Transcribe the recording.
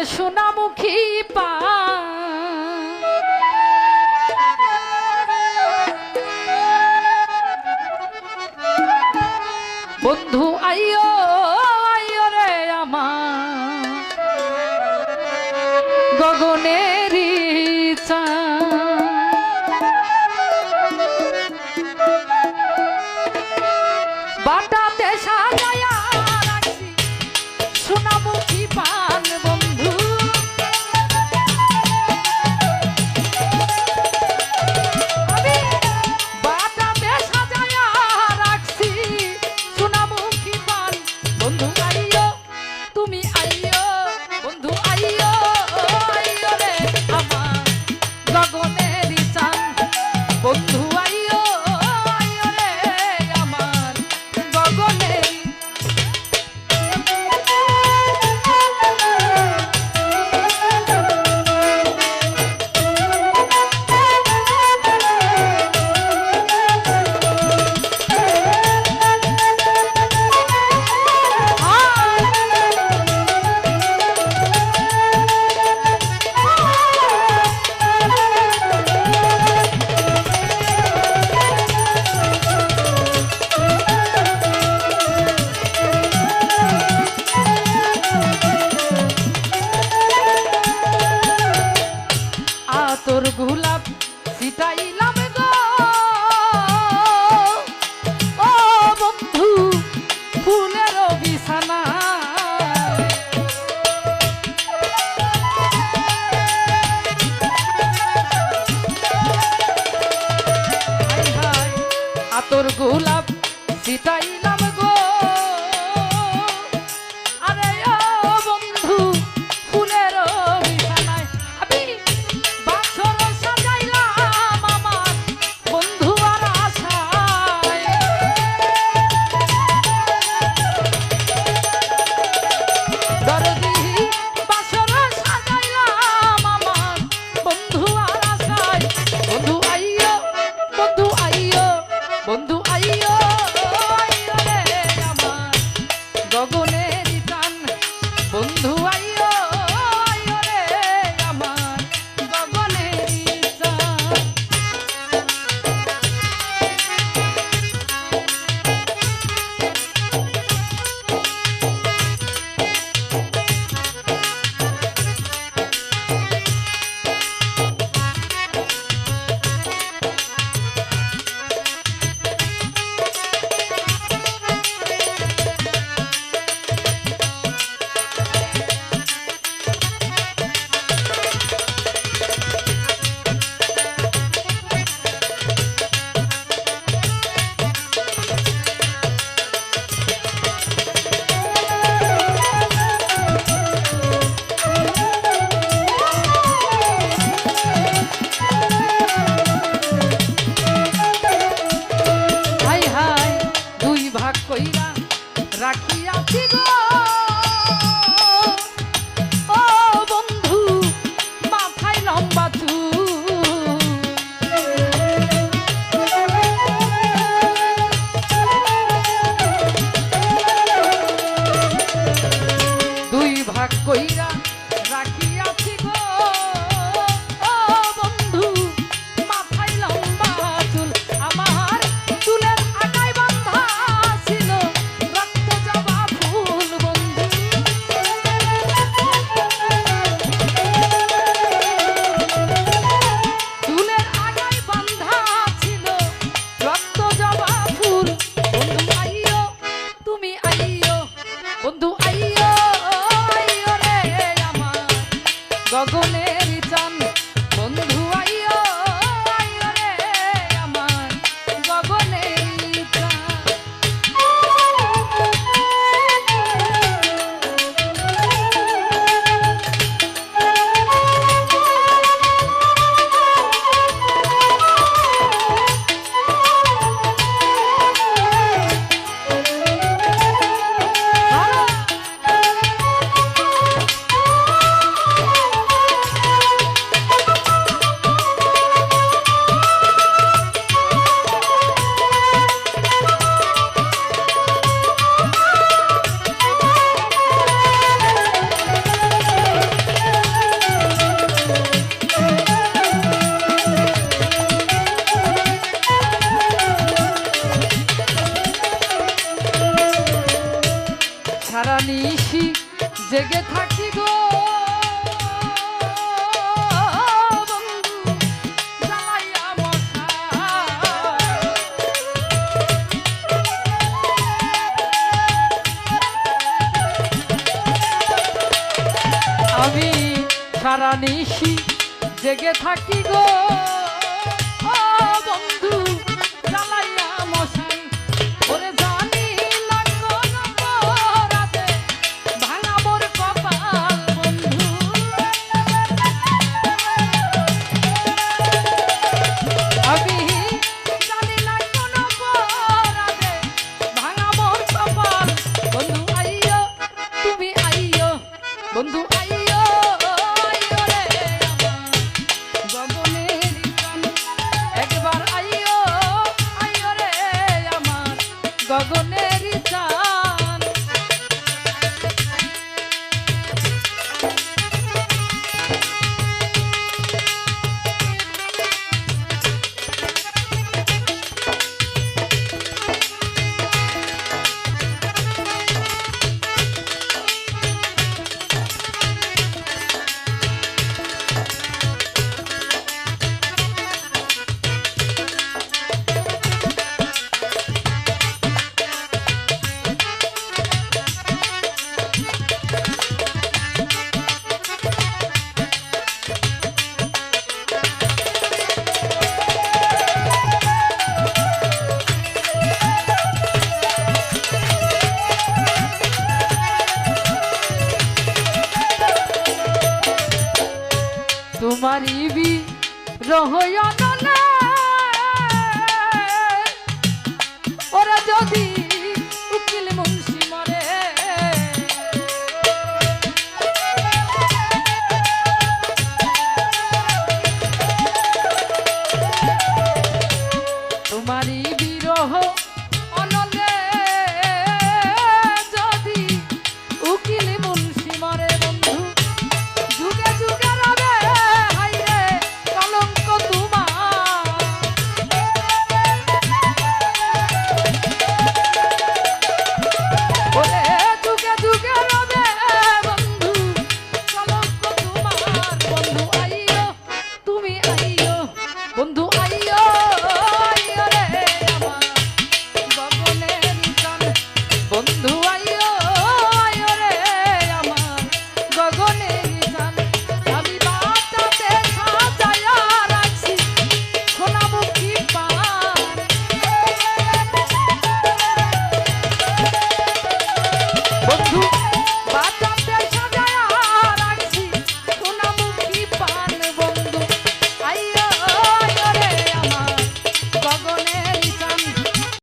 সোনামুখী পা বন্ধু আইও আইও রে আমার গগনেরই বাটাতে সাজায়া রাখছি সোনামুখী পান বন্ধু আমি বাটাতে সাজায়া রাখছি সোনামুখী পান বন্ধু আইও তুমি আইও বন্ধু আইও আইও রে আমার গগনেরই চান বন্ধু আইও আইও রে আমার গগনেরই তোর গোলাপ ছিটাইলাম গো ও বন্ধু ফুলের বিছানা তোর গোলাপ ছিটাইলাম গো আরে ও বন্ধু ফুলের বিছানায় আমি বাসর সাজাইলাম আমার বন্ধু আর আশায় দরদি বাসর সাজাইলাম আমার বন্ধু আর আশায় বন্ধু আইও বন্ধু আইও বন্ধু আইও আইও রে আমার গগনেরই টান বন্ধু আইও আইও রে আমার গগনেরই টান হাই হাই দুই ভাগ কইরা রাখিয়াছি গো ও বন্ধু মাথায় লম্বা চুল দুই ভাগ কইরা রাখিয়াছি গো ও বন্ধু মাথায় লম্বা চুল আমার চুলের আগায় বাঁধা ছিল রক্ত জবা ফুল বন্ধু চুলের আগায় বাঁধা ছিল রক্ত জবা ফুল বন্ধু আইও তুমি আইও বন্ধু আইও আইও রে নিশি জেগে থাকি গো বন্ধু জ্বালাইয়া মশাই। আমি সারা নিশি জেগে থাকি গো ও বন্ধু জ্বালাইয়া মশাই। ওরে জানি না কোন রাতে ভাঙা মোর কপাল বন্ধু। আমি জানি না কোন রাতে ভাঙা মোর কপাল বন্ধু। আইয়ো তুমি আইয়ো বন্ধু আইয়ো আইয়ো রে আমার গগনের প্রাণ। একবার আইয়ো আইয়ো রে আমার গগনের চাঁদ।